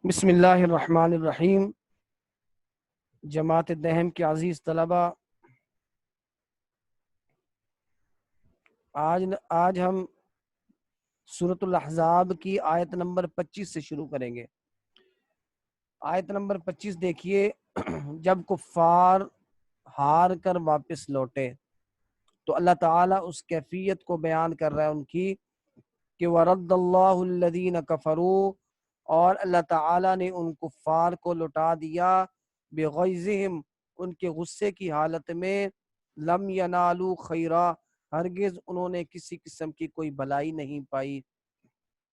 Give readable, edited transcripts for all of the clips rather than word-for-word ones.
بسم اللہ الرحمن الرحیم۔ جماعت دہم کے عزیز طلبہ، آج ہم سورۃ الاحزاب کی آیت نمبر 25 سے شروع کریں گے۔ آیت نمبر 25 دیکھیے، جب کفار ہار کر واپس لوٹے تو اللہ تعالیٰ اس کیفیت کو بیان کر رہا ہے ان کی کہ وَرَدَّ اللَّهُ الَّذِينَ كَفَرُوا، اور اللہ تعالیٰ نے ان کفار کو لٹا دیا بغیظہم، ان کے غصے کی حالت میں، لم ینالوا خیرا، ہرگز انہوں نے کسی قسم کی کوئی بھلائی نہیں پائی۔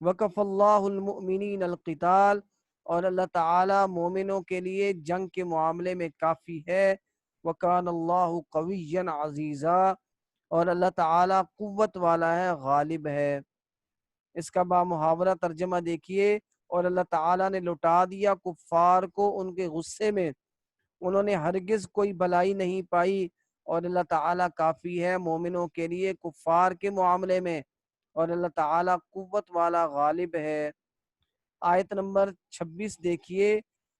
وکف اللہ المؤمنین القتال، اور اللہ تعالیٰ مومنوں کے لیے جنگ کے معاملے میں کافی ہے۔ وکان اللہ قویا عزیزا، اور اللہ تعالیٰ قوت والا ہے، غالب ہے۔ اس کا بامحاورہ ترجمہ دیکھیے، اور اللہ تعالیٰ نے لٹا دیا کفار کو ان کے غصے میں، انہوں نے ہرگز کوئی بھلائی نہیں پائی، اور اللہ تعالیٰ کافی ہے مومنوں کے لیے کفار کے معاملے میں، اور اللہ تعالیٰ قوت والا غالب ہے۔ آیت نمبر 26 دیکھیے،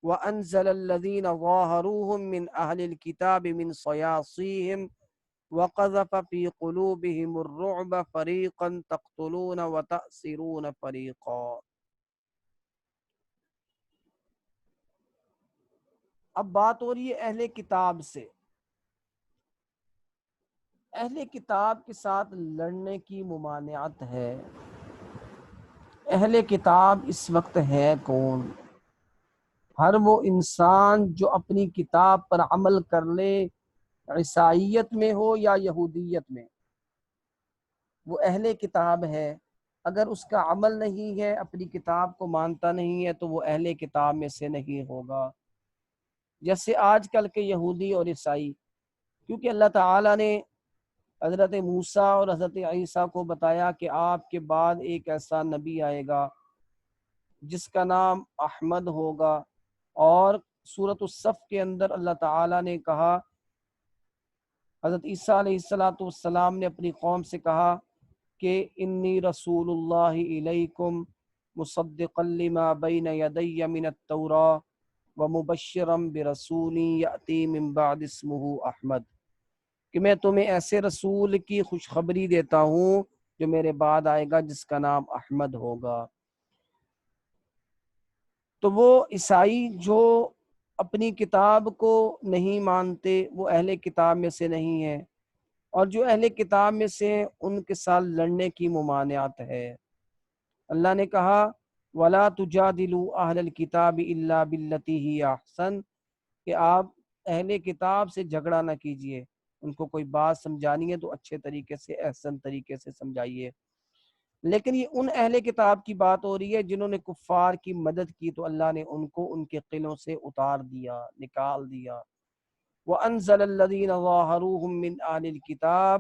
وَأَنزَلَ الَّذِينَ ظَاهَرُوهُم مِّنْ أَهْلِ الْكِتَابِ مِنْ صَيَاصِيهِمْ وَقَذَفَ فِي قُلُوبِهِمُ الرُّعْبَ فَرِيقًا تَقْتُلُونَ وَتَأْسِرُونَ فَرِيقًا۔ اب بات ہو رہی ہے اہل کتاب سے۔ اہل کتاب کے ساتھ لڑنے کی ممانعت ہے۔ اہل کتاب اس وقت ہے کون؟ ہر وہ انسان جو اپنی کتاب پر عمل کر لے، عیسائیت میں ہو یا یہودیت میں، وہ اہل کتاب ہے۔ اگر اس کا عمل نہیں ہے، اپنی کتاب کو مانتا نہیں ہے، تو وہ اہل کتاب میں سے نہیں ہوگا۔ جیسے آج کل کے یہودی اور عیسائی، کیونکہ اللہ تعالیٰ نے حضرت موسیٰ اور حضرت عیسیٰ کو بتایا کہ آپ کے بعد ایک ایسا نبی آئے گا جس کا نام احمد ہوگا، اور سورۃ الصف کے اندر اللہ تعالیٰ نے کہا، حضرت عیسیٰ علیہ السلام نے اپنی قوم سے کہا کہ انی رسول اللہ الیکم مصدقا لما بین یدی من التوراۃ ومبشرا برسول یأتی من بعد اسمہ احمد، کہ میں تمہیں ایسے رسول کی خوشخبری دیتا ہوں جو میرے بعد آئے گا جس کا نام احمد ہوگا۔ تو وہ عیسائی جو اپنی کتاب کو نہیں مانتے، وہ اہل کتاب میں سے نہیں ہیں، اور جو اہل کتاب میں سے ہیں ان کے ساتھ لڑنے کی ممانعت ہے۔ اللہ نے کہا وَلَا تُجَادِلُوا أَهْلَ الْكِتَابِ إِلَّا بِالَّتِي هِيَ أَحْسَنُ، کہ آپ اہل کتاب سے جھگڑا نہ کیجئے، ان کو کوئی بات سمجھانی ہے تو اچھے طریقے سے، احسن طریقے سے سمجھائیے۔ لیکن یہ ان اہل کتاب کی بات ہو رہی ہے جنہوں نے کفار کی مدد کی، تو اللہ نے ان کو ان کے قلعوں سے اتار دیا، نکال دیا۔ وَأَنزَلَ الَّذِينَ ظَاهَرُوهُم مِّنْ أَهْلِ الْكِتَابِ،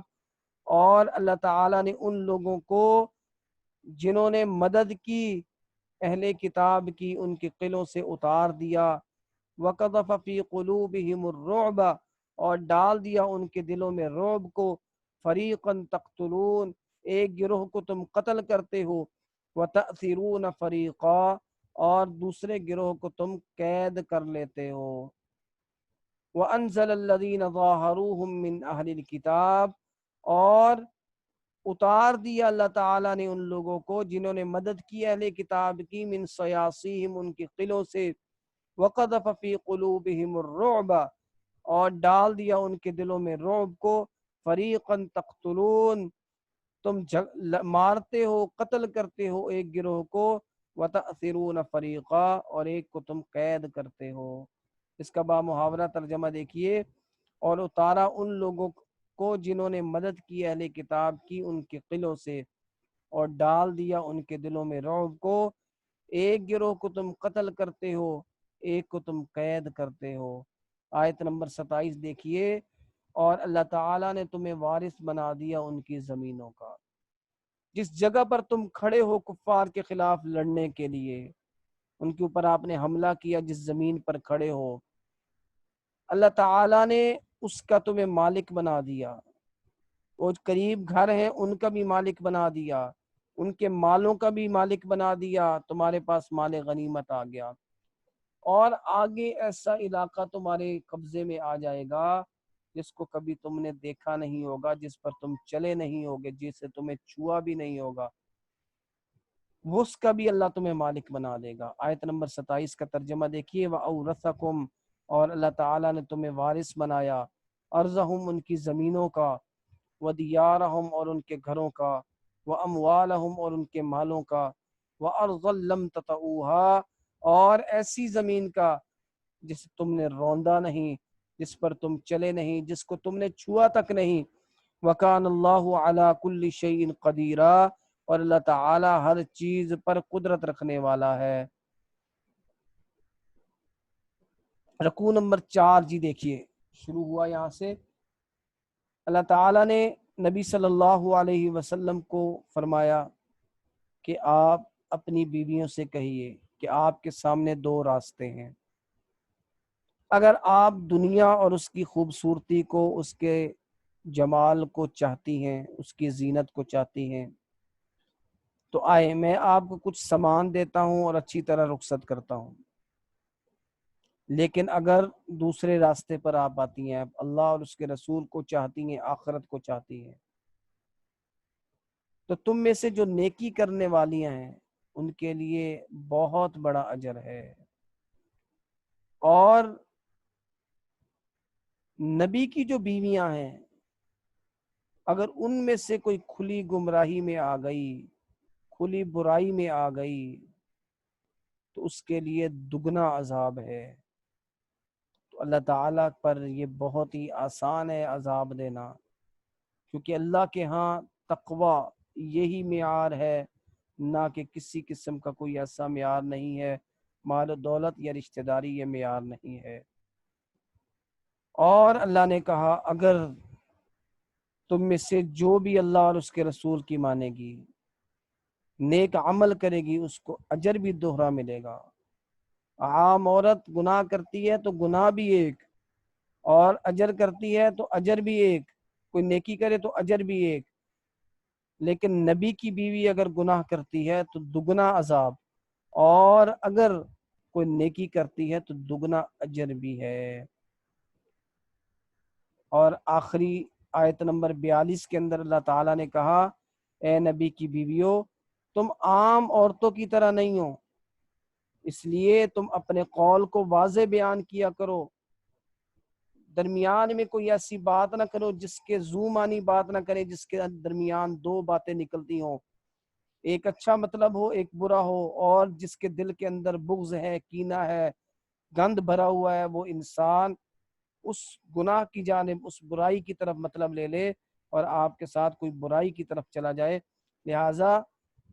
اور اللہ تعالیٰ نے ان لوگوں کو جنہوں نے مدد کی اہل کتاب کی، ان کے قلعوں سے اتار دیا۔ وَقَذَفَ فِي قُلُوبِهِمُ الرُّعْبَ، اور ڈال دیا ان کے دلوں میں رعب کو۔ فَرِيقًا تَقْتُلُونَ، ایک گروہ کو تم قتل کرتے ہو، وَتَأْثِرُونَ فَرِيقًا، اور دوسرے گروہ کو تم قید کر لیتے ہو۔ وَأَنزَلَ الَّذِينَ ظَاهَرُوهُم مِّنْ أَهْلِ الْكِتَابِ، اور اتار دیا اللہ تعالیٰ نے ان لوگوں کو جنہوں نے مدد کی اہل کتاب کی، من صیاصیہم، ان کے قلعوں سے، وَقَذَفَ فِي قُلُوبِهِمُ الرُّعْبَ، اور ڈال دیا ان کے دلوں میں رعب کو۔ فَرِيقًا تَقْتُلُونَ، تم مارتے ہو، قتل کرتے ہو ایک گروہ کو، وَتَأْثِرُونَ فَرِيقًا، اور ایک کو تم قید کرتے ہو۔ اس کا بامحاورہ ترجمہ دیکھیے، اور اتارا ان لوگوں کو جنہوں نے مدد کی اہل کتاب کی ان کے قلعوں سے، اور ڈال دیا ان کے دلوں میں رعب کو، ایک گروہ کو تم قتل کرتے ہو، ایک کو تم قید کرتے ہو۔ آیت نمبر 27 دیکھیے، اور اللہ تعالیٰ نے تمہیں وارث بنا دیا ان کی زمینوں کا۔ جس جگہ پر تم کھڑے ہو کفار کے خلاف لڑنے کے لیے، ان کے اوپر آپ نے حملہ کیا، جس زمین پر کھڑے ہو، اللہ تعالیٰ نے اس کا تمہیں مالک بنا دیا۔ وہ قریب گھر ہیں ان کا بھی مالک بنا دیا، ان کے مالوں کا بھی مالک بنا دیا، تمہارے پاس مال غنیمت آ گیا۔ اور آگے ایسا علاقہ تمہارے قبضے میں آ جائے گا جس کو کبھی تم نے دیکھا نہیں ہوگا، جس پر تم چلے نہیں ہوگے، جسے تمہیں چھوا بھی نہیں ہوگا، وہ اس کا بھی اللہ تمہیں مالک بنا دے گا۔ آیت نمبر 27 کا ترجمہ دیکھیے، وَأَوْرَثَكُمْ، اور اللہ تعالیٰ نے تمہیں وارث بنایا، ارضہم، ان کی زمینوں کا، وَدِيَارَهُمْ، اور ان کے گھروں کا، وَأَمْوَالَهُمْ، اور ان کے مالوں کا، وَأَرْضًا لَمْ تَطَئُوهَا، اور ایسی زمین کا جسے تم نے روندا نہیں، جس پر تم چلے نہیں، جس کو تم نے چھوا تک نہیں۔ وَكَانَ اللَّهُ عَلَى كُلِّ شَيْءٍ قَدِيرًا، اور اللہ تعالی ہر چیز پر قدرت رکھنے والا ہے۔ رکوع نمبر 4 جی دیکھیے، شروع ہوا یہاں سے۔ اللہ تعالیٰ نے نبی صلی اللہ علیہ وسلم کو فرمایا کہ آپ اپنی بیویوں سے کہیے کہ آپ کے سامنے دو راستے ہیں۔ اگر آپ دنیا اور اس کی خوبصورتی کو، اس کے جمال کو چاہتی ہیں، اس کی زینت کو چاہتی ہیں، تو آئے، میں آپ کو کچھ سامان دیتا ہوں اور اچھی طرح رخصت کرتا ہوں۔ لیکن اگر دوسرے راستے پر آپ آتی ہیں، اللہ اور اس کے رسول کو چاہتی ہیں، آخرت کو چاہتی ہیں، تو تم میں سے جو نیکی کرنے والیاں ہیں ان کے لیے بہت بڑا اجر ہے۔ اور نبی کی جو بیویاں ہیں، اگر ان میں سے کوئی کھلی گمراہی میں آ گئی، کھلی برائی میں آ گئی، تو اس کے لیے دگنا عذاب ہے۔ تو اللہ تعالیٰ پر یہ بہت ہی آسان ہے عذاب دینا، کیونکہ اللہ کے ہاں تقوی یہی معیار ہے، نہ کہ کسی قسم کا کوئی ایسا معیار نہیں ہے، مال و دولت یا رشتہ داری یہ معیار نہیں ہے۔ اور اللہ نے کہا اگر تم میں سے جو بھی اللہ اور اس کے رسول کی مانے گی، نیک عمل کرے گی، اس کو اجر بھی دوہرا ملے گا۔ عام عورت گناہ کرتی ہے تو گناہ بھی ایک، اور اجر کرتی ہے تو اجر بھی ایک، کوئی نیکی کرے تو اجر بھی ایک، لیکن نبی کی بیوی اگر گناہ کرتی ہے تو دگنا عذاب، اور اگر کوئی نیکی کرتی ہے تو دگنا اجر بھی ہے۔ اور آخری آیت نمبر 42 کے اندر اللہ تعالیٰ نے کہا، اے نبی کی بیویوں، تم عام عورتوں کی طرح نہیں ہو، اس لیے تم اپنے قول کو واضح بیان کیا کرو، درمیان میں کوئی ایسی بات نہ کرو جس کے ذو معنی بات نہ کرے، جس کے درمیان دو باتیں نکلتی ہوں، ایک اچھا مطلب ہو، ایک برا ہو، اور جس کے دل کے اندر بغض ہے، کینہ ہے، گند بھرا ہوا ہے، وہ انسان اس گناہ کی جانب، اس برائی کی طرف مطلب لے لے اور آپ کے ساتھ کوئی برائی کی طرف چلا جائے۔ لہٰذا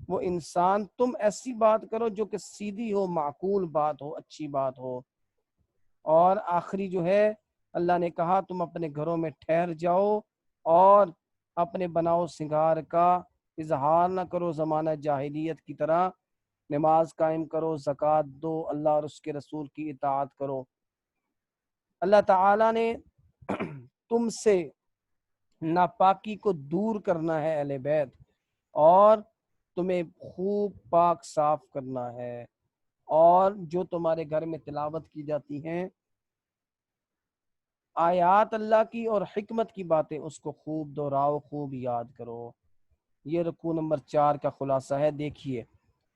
وہ انسان، تم ایسی بات کرو جو کہ سیدھی ہو، معقول بات ہو، اچھی بات ہو۔ اور آخری جو ہے، اللہ نے کہا تم اپنے گھروں میں ٹھہر جاؤ اور اپنے بناؤ سنگار کا اظہار نہ کرو زمانہ جاہلیت کی طرح، نماز قائم کرو، زکوٰۃ دو، اللہ اور اس کے رسول کی اطاعت کرو۔ اللہ تعالیٰ نے تم سے ناپاکی کو دور کرنا ہے اہل بیت، اور تمہیں خوب پاک صاف کرنا ہے، اور جو تمہارے گھر میں تلاوت کی جاتی ہیں آیات اللہ کی اور حکمت کی باتیں، اس کو خوب دہراؤ، خوب یاد کرو۔ یہ رکوع نمبر 4 کا خلاصہ ہے۔ دیکھیے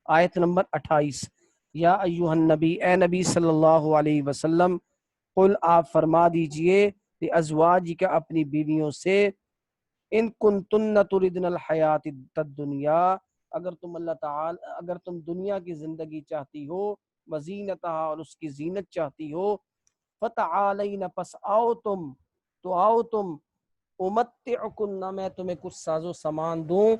آیت نمبر 28، یا ایوہ النبی، اے نبی صلی اللہ علیہ وسلم، قل، آپ فرما دیجئے، ازواجک، اپنی بیویوں سے، ان کنتن تردن الحیات الدنیا، اگر تم دنیا کی زندگی چاہتی ہو، وزینتہا، اور اس کی زینت چاہتی ہو، فتعالین، پس آؤ تم، امتعکن، میں تمہیں کچھ ساز و سامان دوں،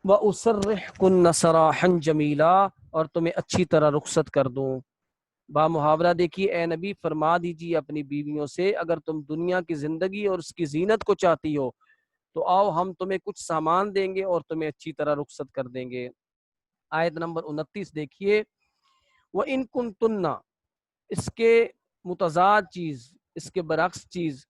واسرحکن سراحا جمیلا، اور تمہیں اچھی طرح رخصت کر دوں۔ با محاورہ دیکھیے، اے نبی فرما دیجیے اپنی بیویوں سے، اگر تم دنیا کی زندگی اور اس کی زینت کو چاہتی ہو تو آؤ، ہم تمہیں کچھ سامان دیں گے اور تمہیں اچھی طرح رخصت کر دیں گے۔ آیت نمبر 29 دیکھیے، وَإِن كُنتُنَّ، اس کے متضاد چیز، اس کے برعکس چیز،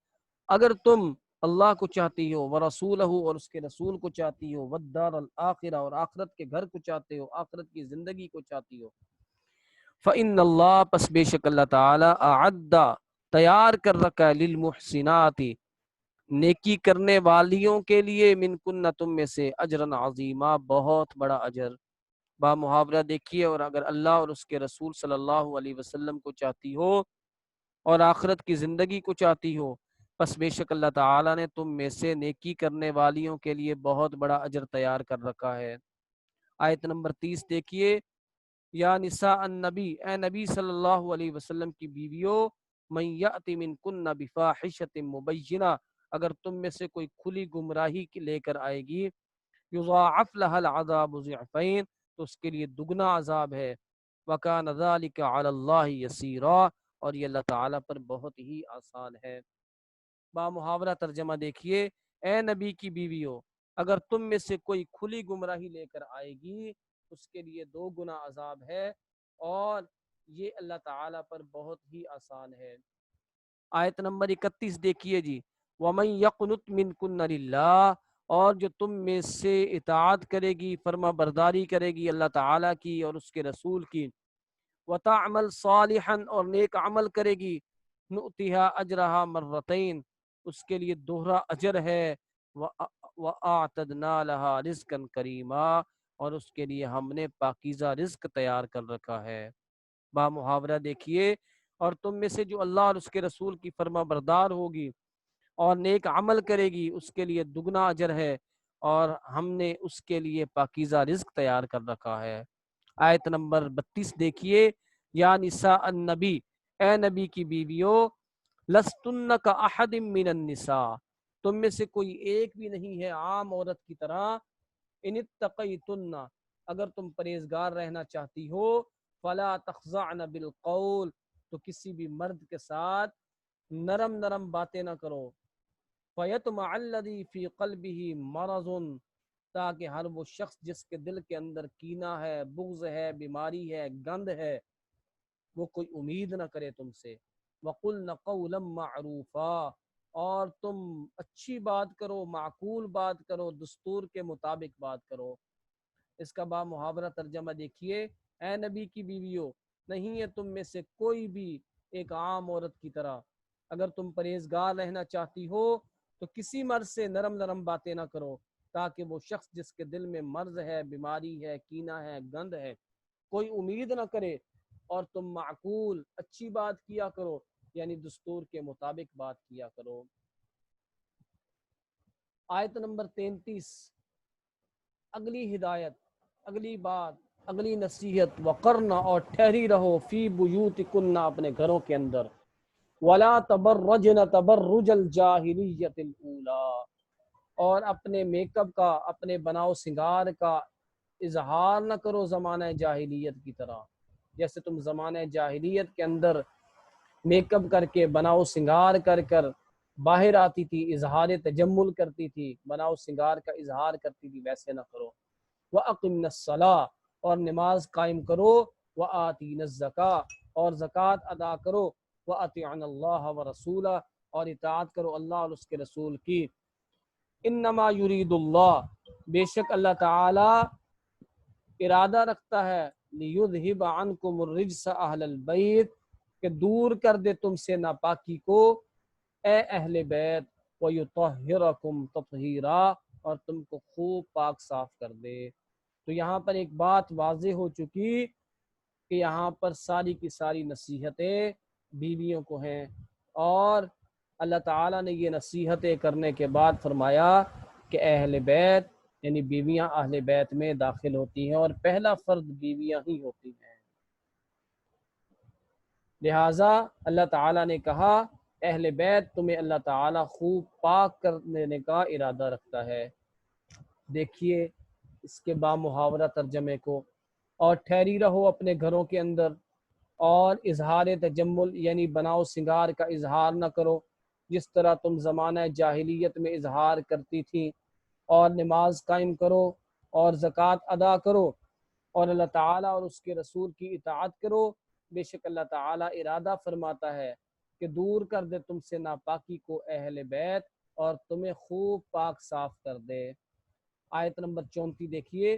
اگر تم اللہ کو چاہتی ہو، ورسولہ، اور اس کے رسول کو چاہتی ہو، والدار الآخرہ، اور آخرت کے گھر کو چاہتے ہو، آخرت کی زندگی کو چاہتی ہو، فإن اللہ پس بے شک اللہ تعالی اعد تیار کر رکھا ہے للمحسنات نیکی کرنے والیوں کے لیے من کن تم میں سے اجرن عظیمہ بہت بڑا اجر۔ با محاورہ دیکھیے، اور اگر اللہ اور اس کے رسول صلی اللہ علیہ وسلم کو چاہتی ہو اور آخرت کی زندگی کو چاہتی ہو، پس بے شک اللہ تعالیٰ نے تم میں سے نیکی کرنے والیوں کے لیے بہت بڑا اجر تیار کر رکھا ہے۔ آیت نمبر 30 دیکھیے، یا نساء النبی، اے نبی صلی اللہ علیہ وسلم کی بیویوں، من یأتی منکن بفاحشۃ مبینہ، اگر تم میں سے کوئی کھلی گمراہی لے کر آئے گی، یضاعف لها العذاب ضعفین، تو اس کے لیے دگنا عذاب ہے، وکان ذلک علی اللہ یسیرا، اور یہ اللہ تعالیٰ پر بہت ہی آسان ہے۔ با محاورہ ترجمہ دیکھیے، اے نبی کی بیویوں، اگر تم میں سے کوئی کھلی گمراہی لے کر آئے گی، اس کے لیے 2 گنا عذاب ہے، اور یہ اللہ تعالیٰ پر بہت ہی آسان ہے۔ آیت نمبر 31 دیکھیے جی، وَمَن يَقْنُتْ مِنْكُنَّ لِلَّهِ، اور جو تم میں سے اطاعت کرے گی، فرما برداری کرے گی اللہ تعالیٰ کی اور اس کے رسول کی، وَتَعْمَلْ صَالِحًا، اور نیک عمل کرے گی، نُؤْتِهَا أَجْرَهَا مرتين، اس کے لیے دوہرا اجر ہے، وَأَعْتَدْنَا لَهَا رِزْقًا كَرِيمًا، اور اس کے لیے ہم نے پاکیزہ رزق تیار کر رکھا ہے۔ با محاورہ دیکھیے، اور تم میں سے جو اللہ اور اس کے رسول کی فرما بردار ہوگی اور نیک عمل کرے گی، اس کے لیے دگنا اجر ہے، اور ہم نے اس کے لیے پاکیزہ رزق تیار کر رکھا ہے۔ آیت نمبر 32 دیکھیے، یا نساء النبی، اے نبی کی بیویوں، لستن کا احد من النساء، تم میں سے کوئی ایک بھی نہیں ہے عام عورت کی طرح، ان اتقیتن، اگر تم پرہیزگار رہنا چاہتی ہو، فلا تخضعن بالقول، تو کسی بھی مرد کے ساتھ نرم نرم باتیں نہ کرو، فیطمع الذی فی قلبہ مرض، تاکہ ہر وہ شخص جس کے دل کے اندر کینہ ہے، بغض ہے، بیماری ہے، گند ہے، وہ کوئی امید نہ کرے تم سے۔ وَقُلْنَ قَوْلًا مَّعْرُوفًا، اور تم اچھی بات کرو، معقول بات کرو، دستور کے مطابق بات کرو۔ اس کا با محاورہ ترجمہ دیکھیے، اے نبی کی بیویوں، نہیں ہے تم میں سے کوئی بھی ایک عام عورت کی طرح، اگر تم پرہیزگار رہنا چاہتی ہو تو کسی مرد سے نرم نرم باتیں نہ کرو، تاکہ وہ شخص جس کے دل میں مرض ہے، بیماری ہے، کینہ ہے، گند ہے، کوئی امید نہ کرے، اور تم معقول اچھی بات کیا کرو، یعنی دستور کے مطابق بات کیا کرو۔ آیت نمبر 33، اگلی ہدایت، اگلی بات، اگلی نصیحت، وقرنا، اور ٹھہری رہو، فی بیوتکن، اپنے گھروں کے اندر، ولا تبرجن تبرج الجاہلیت الاولی، اور اپنے میک اپ کا، اپنے بناؤ سنگار کا اظہار نہ کرو زمانہ جاہلیت کی طرح، جیسے تم زمانہ جاہلیت کے اندر میک اپ کر کے، بناؤ سنگار کر کر باہر آتی تھی، اظہار تجمل کرتی تھی، بناؤ سنگار کا اظہار کرتی تھی، ویسے نہ کرو۔ وَأَقِمْنَ الصَّلَاةَ، اور نماز قائم کرو، وَآتِينَ الزَّكَاةَ، اور زکوٰۃ ادا کرو، وَأَطِيعْنَ اللَّهَ وَرَسُولَهُ، اور اطاعت کرو اللہ اور اس کے رسول کی۔ انما یرید اللہ، بے شک اللہ تعالی ارادہ رکھتا ہے، لیذہب عنکم الرجس اہل البیت، کہ دور کر دے تم سے ناپاکی کو اے اہل بیت، ویطہرکم تطہیرا، اور تم کو خوب پاک صاف کر دے۔ تو یہاں پر ایک بات واضح ہو چکی کہ یہاں پر ساری کی ساری نصیحتیں بیویوں کو ہیں، اور اللہ تعالیٰ نے یہ نصیحتیں کرنے کے بعد فرمایا کہ اہل بیت، یعنی بیویاں اہل بیت میں داخل ہوتی ہیں، اور پہلا فرد بیویاں ہی ہوتی ہیں۔ لہٰذا اللہ تعالیٰ نے کہا اہل بیت تمہیں اللہ تعالیٰ خوب پاک کر دینے کا ارادہ رکھتا ہے۔ دیکھیے اس کے با محاورہ ترجمے کو، اور ٹھہری رہو اپنے گھروں کے اندر، اور اظہار تجمل یعنی بناؤ سنگار کا اظہار نہ کرو جس طرح تم زمانہ جاہلیت میں اظہار کرتی تھیں، اور نماز قائم کرو، اور زکوٰۃ ادا کرو، اور اللہ تعالیٰ اور اس کے رسول کی اطاعت کرو، بے شک اللہ تعالیٰ ارادہ فرماتا ہے کہ دور کر دے تم سے ناپاکی کو اہل بیت، اور تمہیں خوب پاک صاف کر دے۔ آیت نمبر 34 دیکھیے،